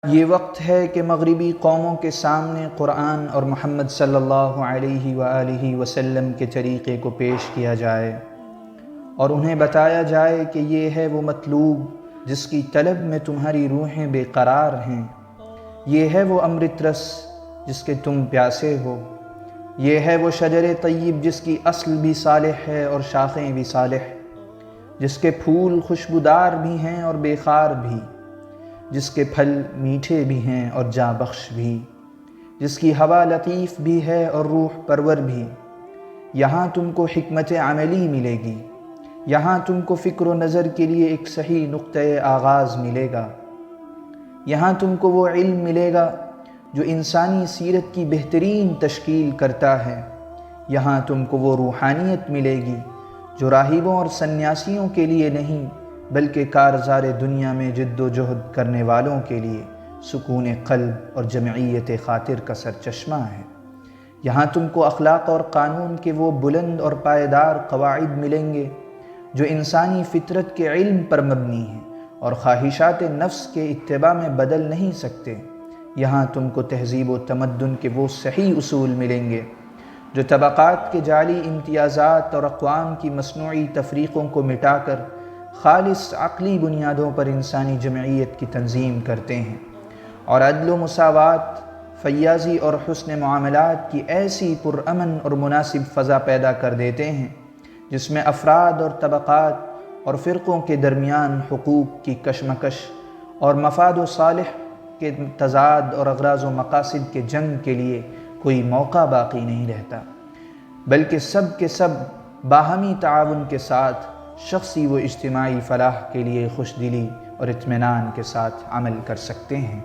یہ وقت ہے کہ مغربی قوموں کے سامنے قرآن اور محمد صلی اللہ علیہ وآلہ وسلم کے طریقے کو پیش کیا جائے اور انہیں بتایا جائے کہ یہ ہے وہ مطلوب جس کی طلب میں تمہاری روحیں بے قرار ہیں، یہ ہے وہ امرت رس جس کے تم پیاسے ہو، یہ ہے وہ شجر طیب جس کی اصل بھی صالح ہے اور شاخیں بھی صالح، جس کے پھول خوشبودار بھی ہیں اور بے خار بھی، جس کے پھل میٹھے بھی ہیں اور جاں بخش بھی، جس کی ہوا لطیف بھی ہے اور روح پرور بھی۔ یہاں تم کو حکمت عملی ملے گی، یہاں تم کو فکر و نظر کے لیے ایک صحیح نقطۂ آغاز ملے گا، یہاں تم کو وہ علم ملے گا جو انسانی سیرت کی بہترین تشکیل کرتا ہے، یہاں تم کو وہ روحانیت ملے گی جو راہبوں اور سنیاسیوں کے لیے نہیں بلکہ کارزار دنیا میں جد و جہد کرنے والوں کے لیے سکون قلب اور جمعیت خاطر کا سرچشمہ ہے۔ یہاں تم کو اخلاق اور قانون کے وہ بلند اور پائیدار قواعد ملیں گے جو انسانی فطرت کے علم پر مبنی ہیں اور خواہشات نفس کے اتباع میں بدل نہیں سکتے۔ یہاں تم کو تہذیب و تمدن کے وہ صحیح اصول ملیں گے جو طبقات کے جعلی امتیازات اور اقوام کی مصنوعی تفریقوں کو مٹا کر خالص عقلی بنیادوں پر انسانی جمعیت کی تنظیم کرتے ہیں اور عدل و مساوات، فیاضی اور حسن معاملات کی ایسی پرامن اور مناسب فضا پیدا کر دیتے ہیں جس میں افراد اور طبقات اور فرقوں کے درمیان حقوق کی کشمکش اور مفاد و صالح کے تضاد اور اغراض و مقاصد کے جنگ کے لیے کوئی موقع باقی نہیں رہتا، بلکہ سب کے سب باہمی تعاون کے ساتھ شخصی و اجتماعی فلاح کے لیے خوش دلی اور اطمینان کے ساتھ عمل کر سکتے ہیں۔